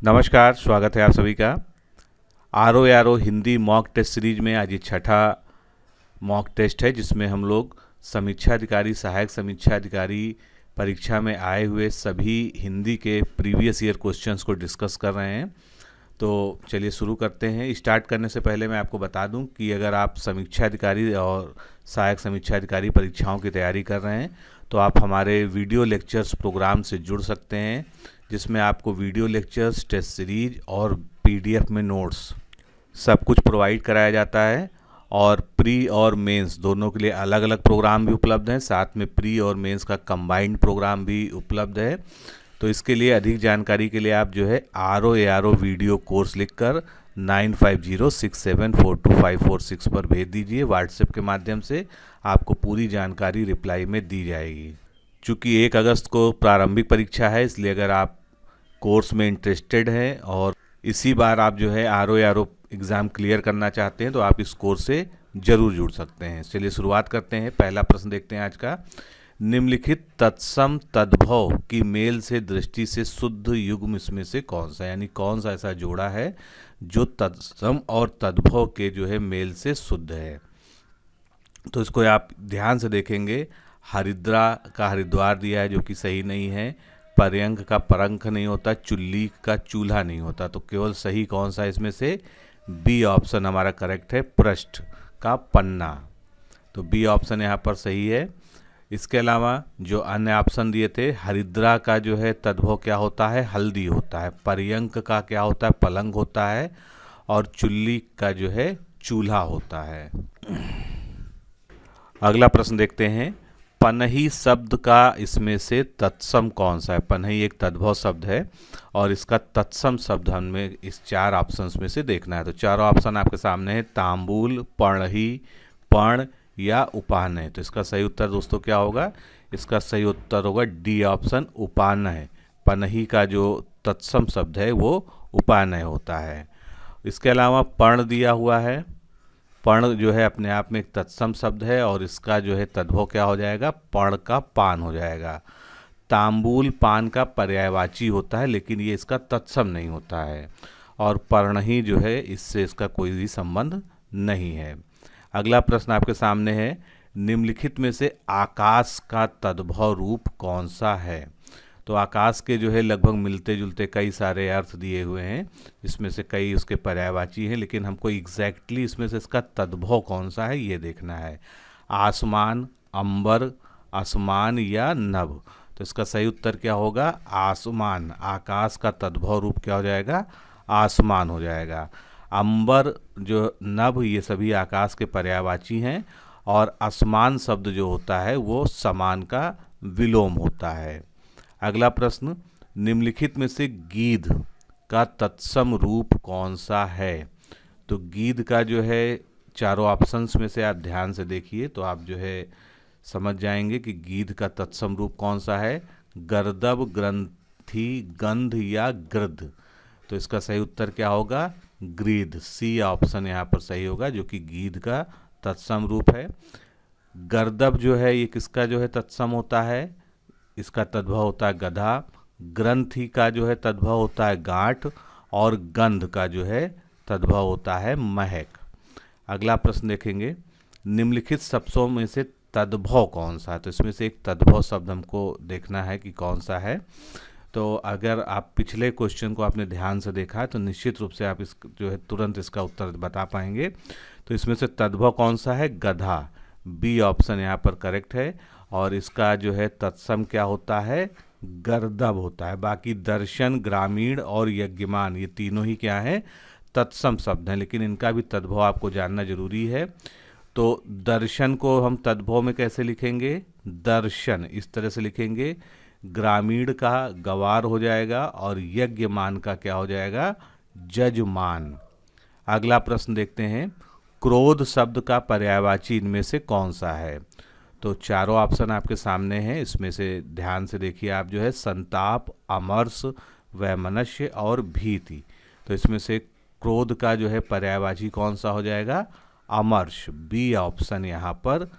नमस्कार, स्वागत है आप सभी का। R O Hindi mock test series में आज ये छठा मॉक टेस्ट है, जिसमें हम लोग समीक्षा अधिकारी, सहायक समीक्षा अधिकारी परीक्षा में आए हुए सभी हिंदी के प्रीवियस ईयर क्वेश्चंस को डिस्कस कर रहे हैं। तो चलिए शुरू करते हैं। स्टार्ट करने से पहले मैं आपको बता दूं कि अगर आप समीक्षा अधिकारी और सहायक समीक्षा अधिकारी परीक्षाओं की तैयारी कर रहे हैं तो आप हमारे वीडियो लेक्चर्स प्रोग्राम से जुड़ सकते हैं, जिसमें आपको वीडियो लेक्चर्स, टेस्ट सीरीज और पीडीएफ में नोट्स सब कुछ प्रोवाइड कराया जाता है। और प्री और मेंस दोनों के लिए अलग अलग प्रोग्राम भी उपलब्ध हैं, साथ में प्री और मेंस का कंबाइंड प्रोग्राम भी उपलब्ध है। तो इसके लिए अधिक जानकारी के लिए आप जो है RO वीडियो कोर्स लिखकर 9506742546 पर भेज दीजिए। व्हाट्सएप के माध्यम से आपको पूरी जानकारी रिप्लाई में दी जाएगी। चूँकि 1 अगस्त को प्रारंभिक परीक्षा है, इसलिए अगर आप कोर्स में इंटरेस्टेड हैं और इसी बार आप जो है RO एग्ज़ाम क्लियर करना चाहते हैं तो आप इस कोर्स से ज़रूर जुड़ सकते हैं। चलिए शुरुआत करते हैं। पहला प्रश्न देखते हैं आज का। निम्नलिखित तत्सम तद्भव की मेल से दृष्टि से शुद्ध युग्म इसमें से कौन सा, यानी कौन सा ऐसा जोड़ा है जो तत्सम और तद्भव के जो है मेल से शुद्ध है। तो इसको आप ध्यान से देखेंगे। हरिद्रा का हरिद्वार दिया है जो कि सही नहीं है। पर्यंक का परंक नहीं होता, चुल्ली का चूल्हा नहीं होता। तो केवल सही कौन सा इसमें से? बी ऑप्शन हमारा करेक्ट है, पृष्ठ का पन्ना। तो बी ऑप्शन यहाँ पर सही है। इसके अलावा जो अन्य ऑप्शन दिए थे, हरिद्रा का जो है तद्भव क्या होता है? हल्दी होता है। पर्यंक का क्या होता है? पलंग होता है। और चुल्ली का जो है चूल्हा होता है। अगला प्रश्न देखते हैं। पनही शब्द का इसमें से तत्सम कौन सा है? पनही एक तद्भव शब्द है और इसका तत्सम शब्द हमें इस 4 ऑप्शंस में से देखना है। तो चारों ऑप्शन आपके सामने है, तांबूल, पणही, पण या उपानय। तो इसका सही उत्तर दोस्तों क्या होगा? इसका सही उत्तर होगा डी ऑप्शन, उपानय। पनही का जो तत्सम शब्द है वो उपानय होता है। इसके अलावा पण दिया हुआ है। पण जो है अपने आप में एक तत्सम शब्द है और इसका जो है तद्भव क्या हो जाएगा? पण का पान हो जाएगा। तांबूल पान का पर्यायवाची होता है, लेकिन ये इसका तत्सम नहीं होता है। और पर्णही जो है इससे इसका कोई भी संबंध नहीं है। अगला प्रश्न आपके सामने है। निम्नलिखित में से आकाश का तद्भव रूप कौन सा है? तो आकाश के जो है लगभग मिलते जुलते कई सारे अर्थ दिए हुए हैं, जिसमें से कई उसके पर्यायवाची हैं, लेकिन हमको एग्जैक्टली इसमें से इसका तद्भव कौन सा है ये देखना है। आसमान, अंबर, आसमान या नभ। तो इसका सही उत्तर क्या होगा? आसमान। आकाश का तद्भव रूप क्या हो जाएगा? आसमान हो जाएगा। अंबर जो नभ ये सभी आकाश के पर्यायवाची हैं और आसमान शब्द जो होता है वो समान का विलोम होता है। अगला प्रश्न। निम्नलिखित में से गीध का तत्सम रूप कौन सा है? तो गीध का जो है चारों ऑप्शंस में से आप ध्यान से देखिए तो आप जो है समझ जाएंगे कि गीध का तत्सम रूप कौन सा है। गर्दभ, ग्रंथि, गंध या गृध। तो इसका सही उत्तर क्या होगा? गृध। सी ऑप्शन यहाँ पर सही होगा, जो कि गीध का तत्सम रूप है। गर्दभ जो है ये किसका जो है तत्सम होता है? इसका तद्भव होता है गधा। ग्रंथि का जो है तद्भव होता है गांठ। और गंध का जो है तद्भव होता है महक। अगला प्रश्न देखेंगे। निम्नलिखित शब्दों में से तद्भव कौन सा है? तो इसमें से एक तद्भव शब्द हमको देखना है कि कौन सा है। तो अगर आप पिछले क्वेश्चन को आपने ध्यान से देखा है तो निश्चित रूप से आप इस जो है तुरंत इसका उत्तर बता पाएंगे। तो इसमें से तद्भव कौन सा है? गधा। बी ऑप्शन यहाँ पर करेक्ट है। और इसका जो है तत्सम क्या होता है? गर्दभ होता है। बाकी दर्शन, ग्रामीण और यज्ञमान ये तीनों ही क्या है? तत्सम शब्द हैं, लेकिन इनका भी तद्भव आपको जानना जरूरी है। तो दर्शन को हम तद्भव में कैसे लिखेंगे? दर्शन इस तरह से लिखेंगे। ग्रामीण का गवार हो जाएगा और यज्ञमान का क्या हो जाएगा? जजमान। अगला प्रश्न देखते हैं। क्रोध शब्द का पर्यायवाची इनमें से कौन सा है? तो चारों ऑप्शन आपके सामने हैं, इसमें से ध्यान से देखिए आप जो है संताप, अमर्ष, वैमनस्य और भीति। तो इसमें से क्रोध का जो है पर्यायवाची कौन सा हो जाएगा? अमर्ष। बी ऑप्शन यहाँ पर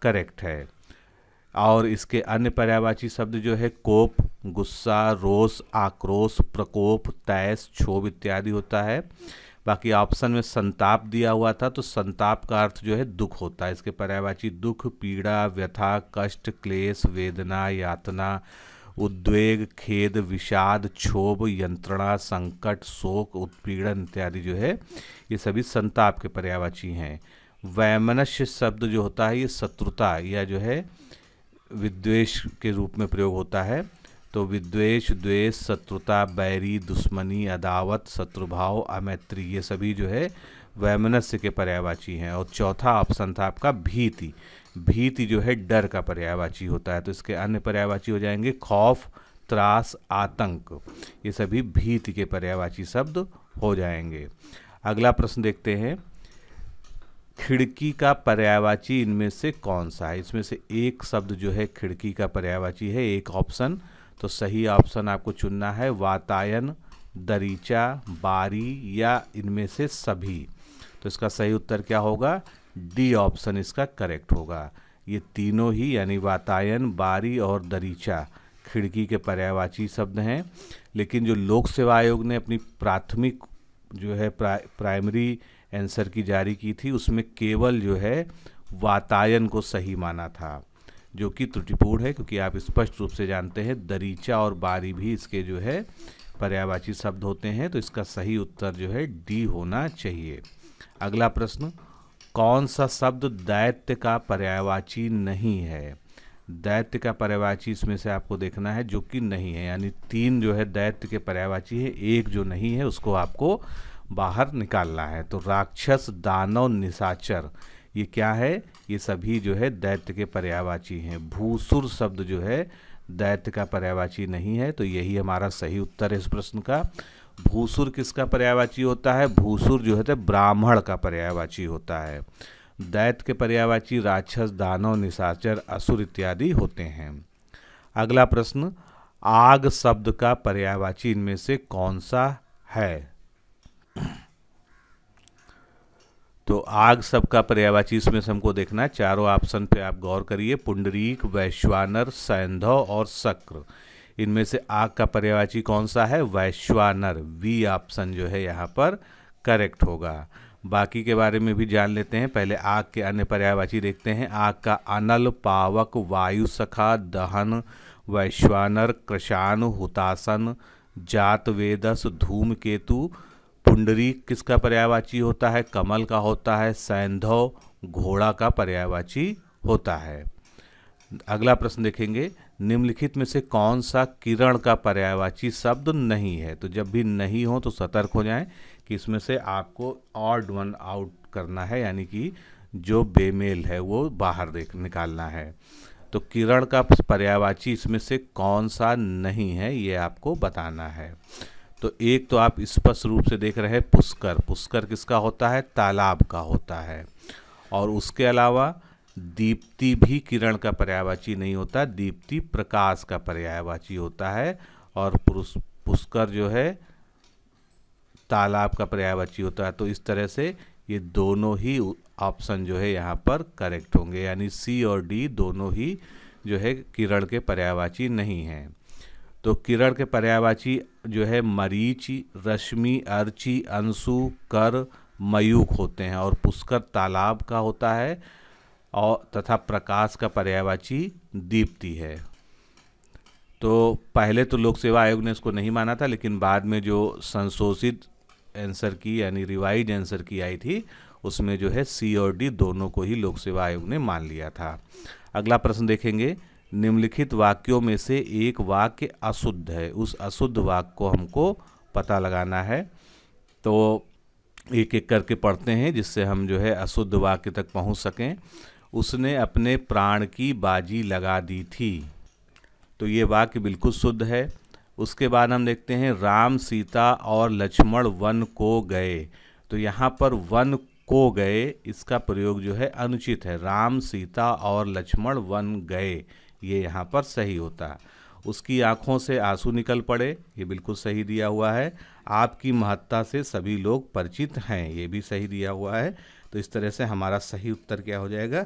करेक्ट है। और इसके अन्य पर्यायवाची शब्द जो है कोप, गुस्सा, रोष, आक्रोश, प्रकोप, तैश, क्षोभ इत्यादि होता है। बाकी ऑप्शन में संताप दिया हुआ था, तो संताप का अर्थ जो है दुख होता है। इसके पर्यायवाची दुख, पीड़ा, व्यथा, कष्ट, क्लेश, वेदना, यातना, उद्वेग, खेद, विषाद, क्षोभ, यंत्रणा, संकट, शोक, उत्पीड़न इत्यादि जो है ये सभी संताप के पर्यायवाची हैं। वैमनस्य शब्द जो होता है ये शत्रुता या जो है विद्वेष के रूप में प्रयोग होता है। तो विद्वेष, द्वेष, शत्रुता, बैरी, दुश्मनी, अदावत, शत्रुभाव, अमैत्री ये सभी जो है वैमनस्य के पर्यायवाची हैं। और चौथा ऑप्शन था आपका भीति। भीति जो है डर का पर्यायवाची होता है। तो इसके अन्य पर्यायवाची हो जाएंगे खौफ, त्रास, आतंक, ये सभी भीति के पर्यायवाची शब्द हो जाएंगे। अगला प्रश्न देखते हैं, खिड़की का पर्यायवाची इनमें से कौन सा है? इसमें से एक शब्द जो है खिड़की का पर्यायवाची है, एक ऑप्शन। तो सही ऑप्शन आपको चुनना है वातायन, दरीचा, बारी या इनमें से सभी। तो इसका सही उत्तर क्या होगा? डी ऑप्शन इसका करेक्ट होगा। ये तीनों ही यानी वातायन, बारी और दरीचा खिड़की के पर्यायवाची शब्द हैं। लेकिन जो लोक सेवा आयोग ने अपनी प्राथमिक जो है प्राइमरी आंसर की जारी की थी उसमें केवल जो है वातायन को सही माना था, जो कि त्रुटिपूर्ण है, क्योंकि आप स्पष्ट रूप से जानते हैं दरीचा और बारी भी इसके जो है पर्यायवाची शब्द होते हैं। तो इसका सही उत्तर जो है डी होना चाहिए। अगला प्रश्न, कौन सा शब्द दैत्य का पर्यायवाची नहीं है? दैत्य का पर्यायवाची इसमें से आपको देखना है जो कि नहीं है, यानी तीन जो है दैत्य के पर्यायवाची है, एक जो नहीं है उसको आपको बाहर निकालना है। तो राक्षस, दानव, निशाचर ये क्या है? ये सभी जो है दैत्य के पर्यायवाची हैं। भूसुर शब्द जो है दैत्य का पर्यायवाची नहीं है। तो यही हमारा सही उत्तर है इस प्रश्न का। भूसुर किसका पर्यायवाची होता है? भूसुर जो है ब्राह्मण का पर्यायवाची होता है। दैत्य के पर्यायवाची राक्षस, दानव, निशाचर, असुर इत्यादि होते हैं। अगला प्रश्न, आग शब्द का पर्यायवाची इनमें से कौन सा है? तो आग शब्द का पर्यायवाची इसमें से हमको देखना है। चारों ऑप्शन पे आप गौर करिए, पुंडरीक, वैश्वानर, सैंधव और शक्र। इनमें से आग का पर्यायवाची कौन सा है? वैश्वानर। वी ऑप्शन जो है यहाँ पर करेक्ट होगा। बाकी के बारे में भी जान लेते हैं। पहले आग के अन्य पर्यायवाची देखते हैं। आग का अनल, पावक, वायु सखा, दहन, वैश्वानर, कृशान, हुतासन, जात वेदस, धूमकेतु। पुंडरीक किसका पर्यायवाची होता है? कमल का होता है। सैंधव घोड़ा का पर्यायवाची होता है। अगला प्रश्न देखेंगे, निम्नलिखित में से कौन सा किरण का पर्यायवाची शब्द नहीं है? तो जब भी नहीं हो तो सतर्क हो जाएं कि इसमें से आपको ऑड वन आउट करना है, यानी कि जो बेमेल है वो बाहर निकालना है। तो किरण का पर्यायवाची इसमें से कौन सा नहीं है ये आपको बताना है। तो एक तो आप स्पष्ट रूप से देख रहे हैं पुष्कर। पुष्कर किसका होता है? तालाब का होता है। और उसके अलावा दीप्ति भी किरण का पर्यायवाची नहीं होता, दीप्ति प्रकाश का पर्यायवाची होता है। और पुष्कर जो है तालाब का पर्यायवाची होता है। तो इस तरह से ये दोनों ही ऑप्शन जो है यहाँ पर करेक्ट होंगे, यानी सी और डी दोनों ही जो है किरण के पर्यायवाची नहीं हैं। तो किरण के पर्यायवाची जो है मरीचि, रश्मि, अर्ची, अंशु, कर, मयूख होते हैं। और पुष्कर तालाब का होता है और तथा प्रकाश का पर्यायवाची दीप्ति है। तो पहले तो लोक सेवा आयोग ने इसको नहीं माना था, लेकिन बाद में जो संशोधित आंसर की यानी रिवाइज आंसर की आई थी उसमें जो है सी और डी दोनों को ही लोक सेवा आयोग ने मान लिया था। अगला प्रश्न देखेंगे, निम्नलिखित वाक्यों में से एक वाक्य अशुद्ध है। उस अशुद्ध वाक्य को हमको पता लगाना है। तो एक एक करके पढ़ते हैं जिससे हम जो है अशुद्ध वाक्य तक पहुंच सकें। उसने अपने प्राण की बाजी लगा दी थी। तो ये वाक्य बिल्कुल शुद्ध है। उसके बाद हम देखते हैं राम, सीता और लक्ष्मण वन को गए। तो यहाँ पर वन को गए इसका प्रयोग जो है अनुचित है। राम, सीता और लक्ष्मण वन गए ये यहाँ पर सही होता है। उसकी आंखों से आंसू निकल पड़े, ये बिल्कुल सही दिया हुआ है। आपकी महत्ता से सभी लोग परिचित हैं, ये भी सही दिया हुआ है। तो इस तरह से हमारा सही उत्तर क्या हो जाएगा?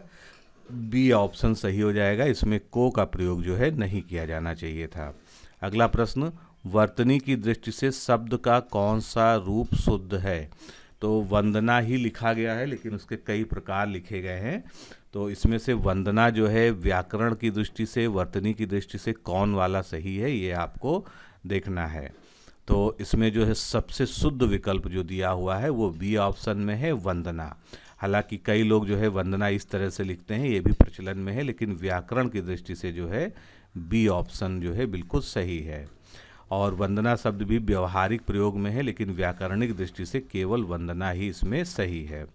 बी ऑप्शन सही हो जाएगा, इसमें को का प्रयोग जो है नहीं किया जाना चाहिए था। अगला प्रश्न, वर्तनी की दृष्टि से शब्द का कौन सा रूप शुद्ध है? तो वंदना ही लिखा गया है, लेकिन उसके कई प्रकार लिखे गए हैं। तो इसमें से वंदना जो है व्याकरण की दृष्टि से, वर्तनी की दृष्टि से कौन वाला सही है, ये आपको देखना है। तो इसमें जो है सबसे शुद्ध विकल्प जो दिया हुआ है वो बी ऑप्शन में है, वंदना। हालांकि कई लोग जो है वंदना इस तरह से लिखते हैं, ये भी प्रचलन में है, लेकिन व्याकरण की दृष्टि से जो है बी ऑप्शन जो है बिल्कुल सही है। और वंदना शब्द भी व्यवहारिक प्रयोग में है, लेकिन व्याकरणिक दृष्टि से केवल वंदना ही इसमें सही है।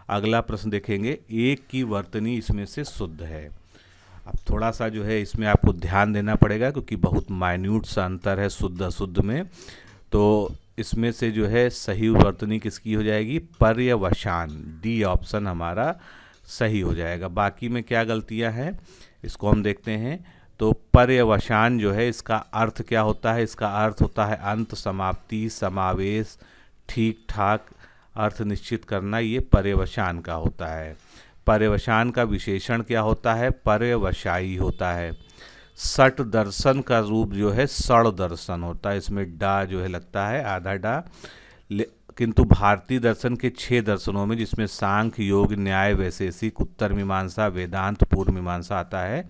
अगला प्रश्न देखेंगे, एक की वर्तनी इसमें से शुद्ध है। अब थोड़ा सा जो है इसमें आपको ध्यान देना पड़ेगा, क्योंकि बहुत माइन्यूट सा अंतर है शुद्ध अशुद्ध में। तो इसमें से जो है सही वर्तनी किसकी हो जाएगी? पर्यवसान, डी ऑप्शन हमारा सही हो जाएगा। बाकी में क्या गलतियां हैं इसको हम देखते हैं। तो पर्यवसान जो है इसका अर्थ क्या होता है? इसका अर्थ होता है अंत, समाप्ति, समावेश, ठीक ठाक, अर्थ निश्चित करना, ये पर्यवसान का होता है। पर्यवसान का विशेषण क्या होता है? पर्यवसायी होता है। सट दर्शन का रूप जो है सड़ दर्शन होता है, इसमें डा जो है लगता है, आधा डा। किंतु भारतीय दर्शन के 6 दर्शनों में, जिसमें सांख्य, योग, न्याय, वैशेषिक, उत्तर मीमांसा, वेदांत, पूर्व मीमांसा आता है,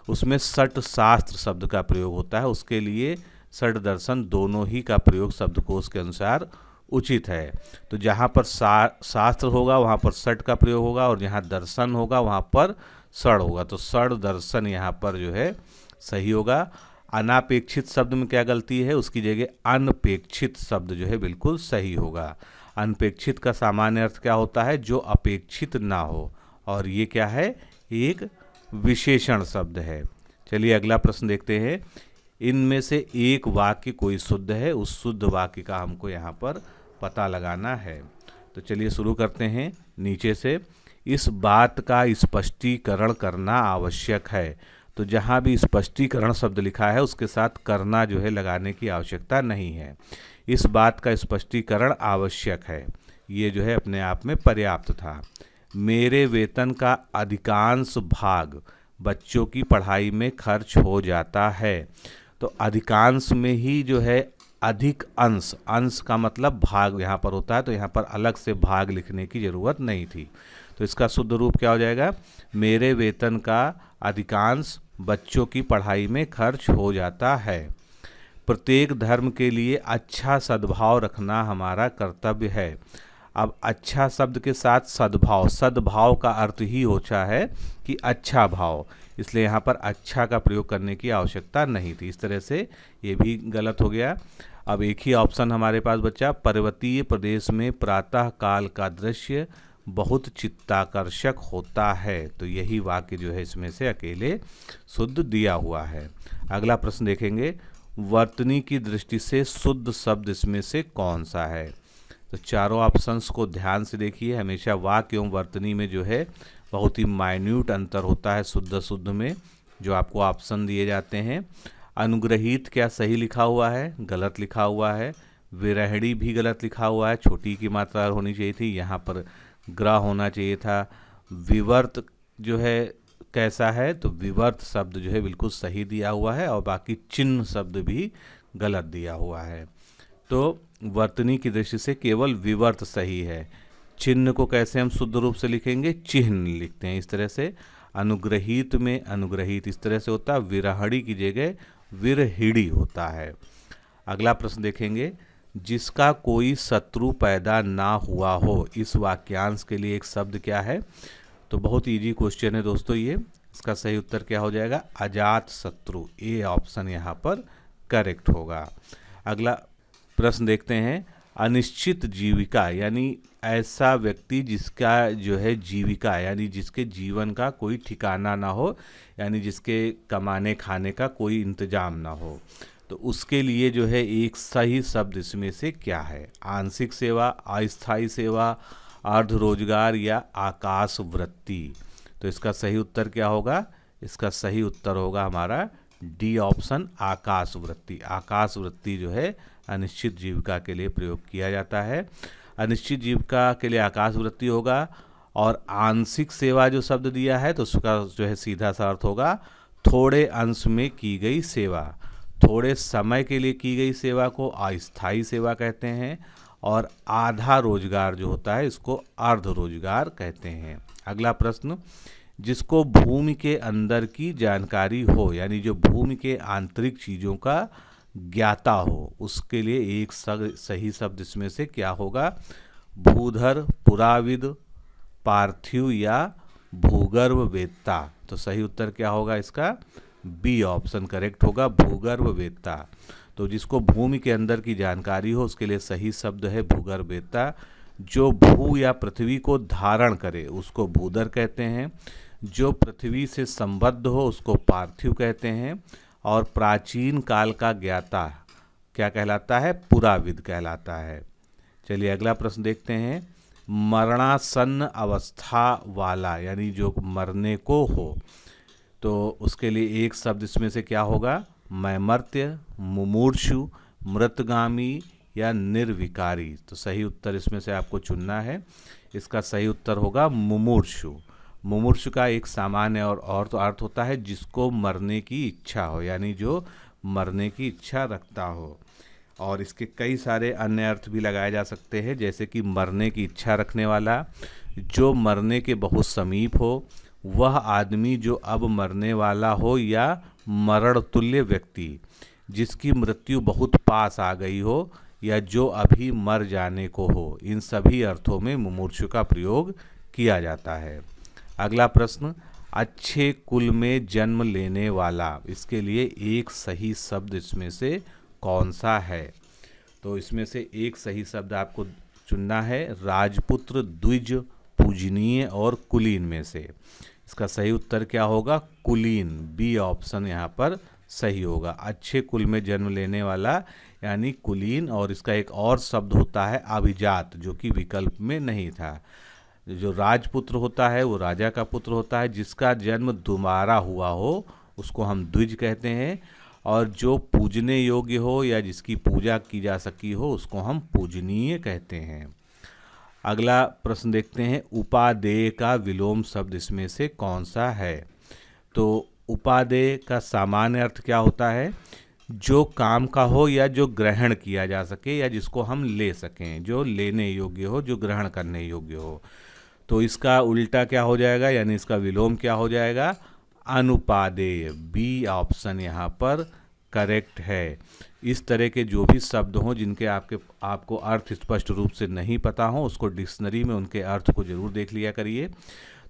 उसमें सट शास्त्र शब्द का प्रयोग होता है। उसके लिए सट दर्शन दोनों ही का प्रयोग शब्दकोश के अनुसार उचित है। तो जहाँ पर शास्त्र होगा वहाँ पर सट का प्रयोग होगा, और जहाँ दर्शन होगा वहाँ पर सड़ होगा। तो सड़ दर्शन यहाँ पर जो है सही होगा। अनापेक्षित शब्द में क्या गलती है? उसकी जगह अनपेक्षित शब्द जो है बिल्कुल सही होगा। अनपेक्षित का सामान्य अर्थ क्या होता है? जो अपेक्षित ना हो, और ये क्या है? एक विशेषण शब्द है। चलिए अगला प्रश्न देखते हैं। इनमें से एक वाक्य कोई शुद्ध है, उस शुद्ध वाक्य का हमको यहाँ पर पता लगाना है। तो चलिए शुरू करते हैं नीचे से। इस बात का स्पष्टीकरण करना आवश्यक है। तो जहाँ भी स्पष्टीकरण शब्द लिखा है उसके साथ करना जो है लगाने की आवश्यकता नहीं है। इस बात का स्पष्टीकरण आवश्यक है, ये जो है अपने आप में पर्याप्त था। मेरे वेतन का अधिकांश भाग बच्चों की पढ़ाई में खर्च हो जाता है। तो अधिकांश में ही जो है अधिक अंश, अंश का मतलब भाग यहाँ पर होता है, तो यहाँ पर अलग से भाग लिखने की ज़रूरत नहीं थी। तो इसका शुद्ध रूप क्या हो जाएगा? मेरे वेतन का अधिकांश बच्चों की पढ़ाई में खर्च हो जाता है। प्रत्येक धर्म के लिए अच्छा सद्भाव रखना हमारा कर्तव्य है। अब अच्छा शब्द के साथ सद्भाव, सद्भाव का अर्थ ही होता है कि अच्छा भाव, इसलिए यहाँ पर अच्छा का प्रयोग करने की आवश्यकता नहीं थी। इस तरह से ये भी गलत हो गया। अब एक ही ऑप्शन हमारे पास बचा, पर्वतीय प्रदेश में प्रातः काल का दृश्य बहुत चित्ताकर्षक होता है। तो यही वाक्य जो है इसमें से अकेले शुद्ध दिया हुआ है। अगला प्रश्न देखेंगे, वर्तनी की दृष्टि से शुद्ध शब्द इसमें से कौन सा है? तो चारों ऑप्शंस को ध्यान से देखिए। हमेशा वाक्य एवं वर्तनी में जो है बहुत ही माइन्यूट अंतर होता है शुद्ध शुद्ध में, जो आपको ऑप्शन दिए जाते हैं। अनुग्रहित क्या सही लिखा हुआ है? गलत लिखा हुआ है। विरहणी भी गलत लिखा हुआ है, छोटी की मात्रा होनी चाहिए थी, यहाँ पर ग्रह होना चाहिए था। विवर्त जो है कैसा है? तो विवर्त शब्द जो है बिल्कुल सही दिया हुआ है, और बाकी चिन्ह शब्द भी गलत दिया हुआ है। तो वर्तनी की दृष्टि से केवल विवर्त सही है। चिन्ह को कैसे हम शुद्ध रूप से लिखेंगे? चिन्ह लिखते हैं इस तरह से। अनुग्रहित में अनुग्रहित इस तरह से होता है, विरहणी की जगह विरहिणी होता है। अगला प्रश्न देखेंगे, जिसका कोई शत्रु पैदा ना हुआ हो, इस वाक्यांश के लिए एक शब्द क्या है? तो बहुत इजी क्वेश्चन है दोस्तों ये। इसका सही उत्तर क्या हो जाएगा? अजात शत्रु, ए ऑप्शन यहाँ पर करेक्ट होगा। अगला प्रश्न देखते हैं, अनिश्चित जीविका यानी ऐसा व्यक्ति जिसका जो है जीविका यानी जिसके जीवन का कोई ठिकाना ना हो, यानी जिसके कमाने खाने का कोई इंतजाम ना हो, तो उसके लिए जो है एक सही शब्द इसमें से क्या है? आंशिक सेवा, अस्थायी सेवा, अर्ध रोजगार या आकाश वृत्ति। तो इसका सही उत्तर क्या होगा? इसका सही उत्तर होगा हमारा डी ऑप्शन, आकाश वृत्ति। आकाश वृत्ति जो है अनिश्चित जीविका के लिए प्रयोग किया जाता है। अनिश्चित जीविका के लिए आकाश वृत्ति होगा, और आंशिक सेवा जो शब्द दिया है तो उसका जो है सीधा सा अर्थ होगा थोड़े अंश में की गई सेवा। थोड़े समय के लिए की गई सेवा को अस्थायी सेवा कहते हैं और आधा रोजगार जो होता है इसको अर्ध रोजगार कहते हैं। अगला प्रश्न, जिसको भूमि के अंदर की जानकारी हो यानी जो भूमि के आंतरिक चीज़ों का ज्ञाता हो उसके लिए एक सही शब्द इसमें से क्या होगा? भूधर, पुराविद, पार्थिव या भूगर्भ वेत्ता। तो सही उत्तर क्या होगा इसका? बी ऑप्शन करेक्ट होगा, भूगर्भ वेत्ता। तो जिसको भूमि के अंदर की जानकारी हो उसके लिए सही शब्द है भूगर्भ वेत्ता। जो भू या पृथ्वी को धारण करे उसको भूधर कहते हैं। जो पृथ्वी से संबद्ध हो उसको पार्थिव कहते हैं। और प्राचीन काल का ज्ञाता क्या कहलाता है? पुराविद कहलाता है। चलिए अगला प्रश्न देखते हैं। मरणासन्न अवस्था वाला यानी जो मरने को हो तो उसके लिए एक शब्द इसमें से क्या होगा? मैमर्त्य, मुमूर्षु, मृतगामी या निर्विकारी। तो सही उत्तर इसमें से आपको चुनना है। इसका सही उत्तर होगा मुमूर्षु। मुमूर्षु का एक सामान्य और तो अर्थ होता है जिसको मरने की इच्छा हो यानी जो मरने की इच्छा रखता हो। और इसके कई सारे अन्य अर्थ भी लगाए जा सकते हैं जैसे कि मरने की इच्छा रखने वाला, जो मरने के बहुत समीप हो, वह आदमी जो अब मरने वाला हो, या मरण तुल्य व्यक्ति जिसकी मृत्यु बहुत पास आ गई हो या जो अभी मर जाने को हो। इन सभी अर्थों में मुमूर्षु का प्रयोग किया जाता है। अगला प्रश्न, अच्छे कुल में जन्म लेने वाला, इसके लिए एक सही शब्द इसमें से कौन सा है? तो इसमें से एक सही शब्द आपको चुनना है राजपुत्र, द्विज, पूजनीय और कुलीन में से। इसका सही उत्तर क्या होगा? कुलीन। बी ऑप्शन यहाँ पर सही होगा। अच्छे कुल में जन्म लेने वाला यानी कुलीन। और इसका एक और शब्द होता है अभिजात जो कि विकल्प में नहीं था। जो राजपुत्र होता है वो राजा का पुत्र होता है, जिसका जन्म दोबारा हुआ हो उसको हम द्विज कहते हैं। और जो पूजने योग्य हो या जिसकी पूजा की जा सकी हो उसको हम पूजनीय कहते हैं। अगला प्रश्न देखते हैं। उपादेय का विलोम शब्द इसमें से कौन सा है? तो उपादेय का सामान्य अर्थ क्या होता है? जो काम का हो या जो ग्रहण किया जा सके या जिसको हम ले सकें, जो लेने योग्य हो, जो ग्रहण करने योग्य हो। तो इसका उल्टा क्या हो जाएगा यानी इसका विलोम क्या हो जाएगा? अनुपादेय। बी ऑप्शन यहाँ पर करेक्ट है। इस तरह के जो भी शब्द हों जिनके आपको अर्थ स्पष्ट रूप से नहीं पता हो उसको डिक्शनरी में उनके अर्थ को जरूर देख लिया करिए।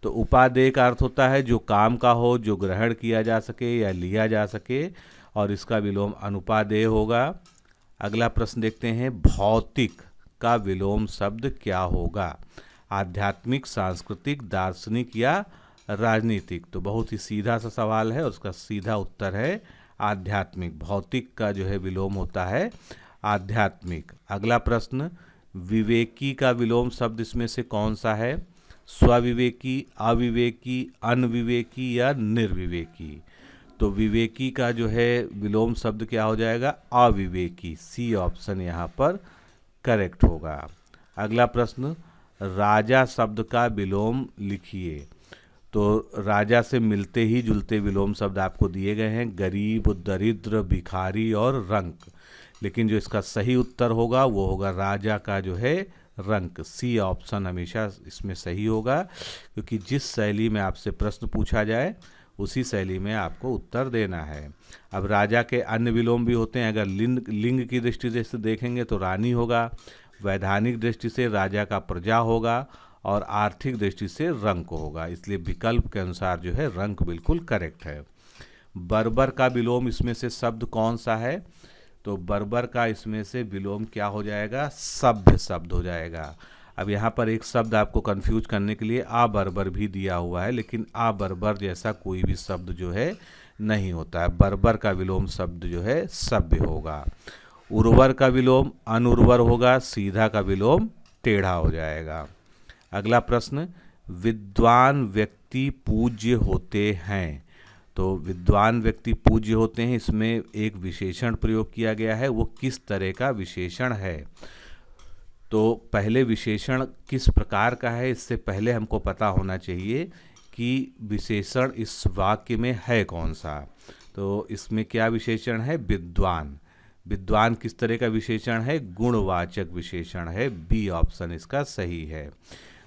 तो उपादेय का अर्थ होता है जो काम का हो, जो ग्रहण किया जा सके या लिया जा सके, और इसका विलोम अनुपादेय होगा। अगला प्रश्न देखते हैं। भौतिक का विलोम शब्द क्या होगा? आध्यात्मिक, सांस्कृतिक, दार्शनिक या राजनीतिक। तो बहुत ही सीधा सा सवाल है और उसका सीधा उत्तर है आध्यात्मिक। भौतिक का जो है विलोम होता है आध्यात्मिक। अगला प्रश्न। विवेकी का विलोम शब्द इसमें से कौन सा है? स्वविवेकी, अविवेकी, अनविवेकी या निर्विवेकी। तो विवेकी का जो है विलोम शब्द क्या हो जाएगा? अविवेकी। सी ऑप्शन यहाँ पर करेक्ट होगा। अगला प्रश्न। राजा शब्द का विलोम लिखिए। तो राजा से मिलते ही जुलते विलोम शब्द आपको दिए गए हैं। गरीब, दरिद्र, भिखारी और रंक। लेकिन जो इसका सही उत्तर होगा वो होगा राजा का जो है रंक। सी ऑप्शन हमेशा इसमें सही होगा क्योंकि जिस शैली में आपसे प्रश्न पूछा जाए उसी शैली में आपको उत्तर देना है। अब राजा के अन्य विलोम भी होते हैं। अगर लिंग की दृष्टि से देखेंगे तो रानी होगा, वैधानिक दृष्टि से राजा का प्रजा होगा और आर्थिक दृष्टि से रंक होगा। इसलिए विकल्प के अनुसार जो है रंक बिल्कुल करेक्ट है। बर्बर का विलोम इसमें से शब्द कौन सा है? तो बर्बर का इसमें से विलोम क्या हो जाएगा? सभ्य शब्द हो जाएगा। अब यहाँ पर एक शब्द आपको कंफ्यूज करने के लिए बर्बर भी दिया हुआ है, लेकिन बर्बर जैसा कोई भी शब्द जो है नहीं होता है। बर्बर का विलोम शब्द जो है सभ्य होगा। उर्वर का विलोम अनुर्वर होगा। सीधा का विलोम टेढ़ा हो जाएगा। अगला प्रश्न। विद्वान व्यक्ति पूज्य होते हैं। तो विद्वान व्यक्ति पूज्य होते हैं, इसमें एक विशेषण प्रयोग किया गया है। वो किस तरह का विशेषण है? तो पहले विशेषण किस प्रकार का है, इससे पहले हमको पता होना चाहिए कि विशेषण इस वाक्य में है कौन सा। तो इसमें क्या विशेषण है, विद्वान। विद्वान किस तरह का विशेषण है, गुणवाचक विशेषण है। बी ऑप्शन इसका सही है।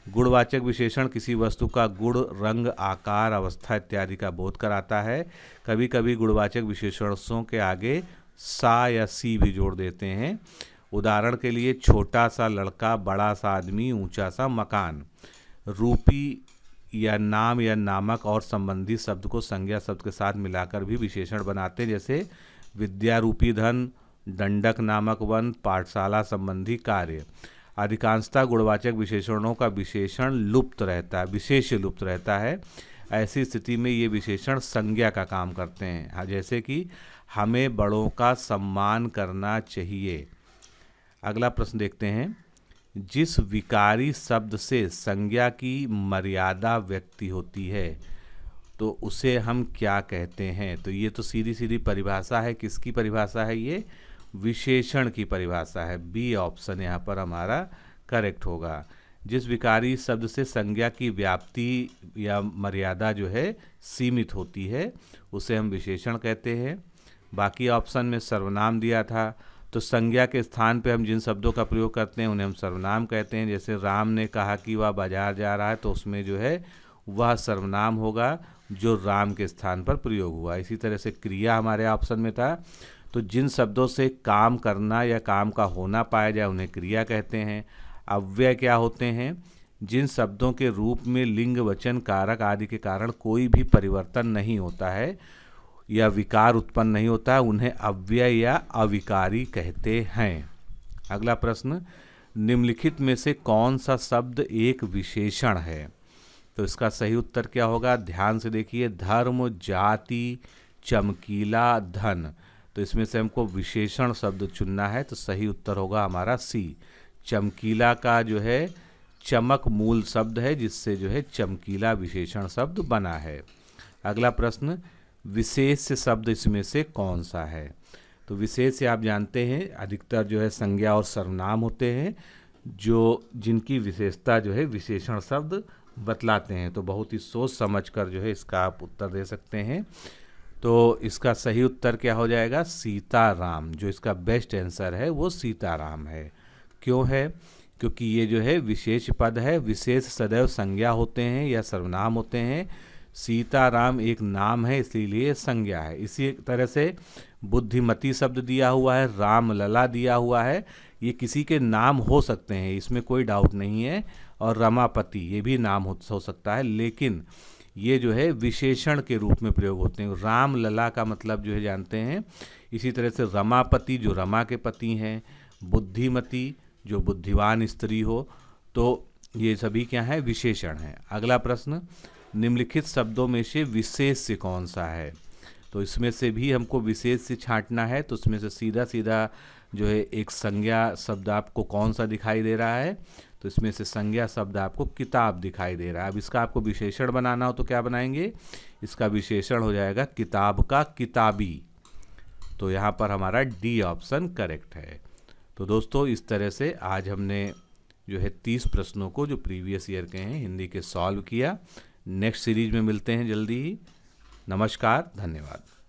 गुणवाचक विशेषण किसी वस्तु का गुण, रंग, आकार, अवस्था इत्यादि का बोध कराता है। कभी कभी गुणवाचक विशेषणों के आगे सा या सी भी जोड़ देते हैं। उदाहरण के लिए छोटा सा लड़का, बड़ा सा आदमी, ऊंचा सा मकान। रूपी या नाम या नामक और संबंधी शब्द को संज्ञा शब्द के साथ मिलाकर भी विशेषण बनाते हैं, जैसे विद्या रूपी धन, दंडक नामक वन, पाठशाला संबंधी कार्य। अधिकांशतः गुणवाचक विशेषणों का विशेषण लुप्त रहता है, विशेष लुप्त रहता है। ऐसी स्थिति में ये विशेषण संज्ञा का काम करते हैं, जैसे कि हमें बड़ों का सम्मान करना चाहिए। अगला प्रश्न देखते हैं। जिस विकारी शब्द से संज्ञा की मर्यादा व्यक्ति होती है तो उसे हम क्या कहते हैं। तो ये तो सीधी सीधी परिभाषा है, किसकी परिभाषा है, ये विशेषण की परिभाषा है। बी ऑप्शन यहाँ पर हमारा करेक्ट होगा। जिस विकारी शब्द से संज्ञा की व्याप्ति या मर्यादा जो है सीमित होती है उसे हम विशेषण कहते हैं। बाकी ऑप्शन में सर्वनाम दिया था, तो संज्ञा के स्थान पे हम जिन शब्दों का प्रयोग करते हैं उन्हें हम सर्वनाम कहते हैं। जैसे राम ने कहा कि वह बाजार जा रहा है, तो उसमें जो है वह सर्वनाम होगा जो राम के स्थान पर प्रयोग हुआ। इसी तरह से क्रिया हमारे ऑप्शन में था, तो जिन शब्दों से काम करना या काम का होना पाया जाए उन्हें क्रिया कहते हैं। अव्यय क्या होते हैं, जिन शब्दों के रूप में लिंग, वचन, कारक आदि के कारण कोई भी परिवर्तन नहीं होता है या विकार उत्पन्न नहीं होता है, उन्हें अव्यय या अविकारी कहते हैं। अगला प्रश्न, निम्नलिखित में से कौन सा शब्द एक विशेषण है। तो इसका सही उत्तर क्या होगा, ध्यान से देखिए। धर्म, जाति, चमकीला, धन। तो इसमें से हमको विशेषण शब्द चुनना है, तो सही उत्तर होगा हमारा सी। चमकीला का जो है चमक मूल शब्द है, जिससे जो है चमकीला विशेषण शब्द बना है। अगला प्रश्न, विशेष शब्द इसमें से कौन सा है। तो विशेष से आप जानते हैं अधिकतर जो है संज्ञा और सर्वनाम होते हैं, जो जिनकी विशेषता जो है विशेषण शब्द बतलाते हैं। तो बहुत ही सोच समझ कर जो है इसका आप उत्तर दे सकते हैं। तो इसका सही उत्तर क्या हो जाएगा, सीताराम। जो इसका बेस्ट आंसर है वो सीताराम है। क्यों है, क्योंकि ये जो है विशेष पद है। विशेष सदैव संज्ञा होते हैं या सर्वनाम होते हैं। सीताराम एक नाम है, इसलिए संज्ञा है। इसी तरह से बुद्धिमती शब्द दिया हुआ है, रामलला दिया हुआ है, ये किसी के नाम हो सकते हैं, इसमें कोई डाउट नहीं है। और रमापति ये भी नाम हो सकता है, लेकिन ये जो है विशेषण के रूप में प्रयोग होते हैं। रामलला का मतलब जो है जानते हैं। इसी तरह से रमापति जो रमा के पति हैं, बुद्धिमती जो बुद्धिवान स्त्री हो, तो ये सभी क्या है, विशेषण हैं। अगला प्रश्न, निम्नलिखित शब्दों में से विशेष से कौन सा है। तो इसमें से भी हमको विशेष से छांटना है, तो उसमें से सीधा सीधा जो है एक संज्ञा शब्द आपको कौन सा दिखाई दे रहा है। तो इसमें से संज्ञा शब्द आपको किताब दिखाई दे रहा है। अब इसका आपको विशेषण बनाना हो तो क्या बनाएंगे, इसका विशेषण हो जाएगा किताब का किताबी। तो यहाँ पर हमारा डी ऑप्शन करेक्ट है। तो दोस्तों इस तरह से आज हमने जो है 30 प्रश्नों को जो प्रीवियस ईयर के हैं हिंदी के सॉल्व किया। नेक्स्ट सीरीज में मिलते हैं जल्दी ही। नमस्कार, धन्यवाद।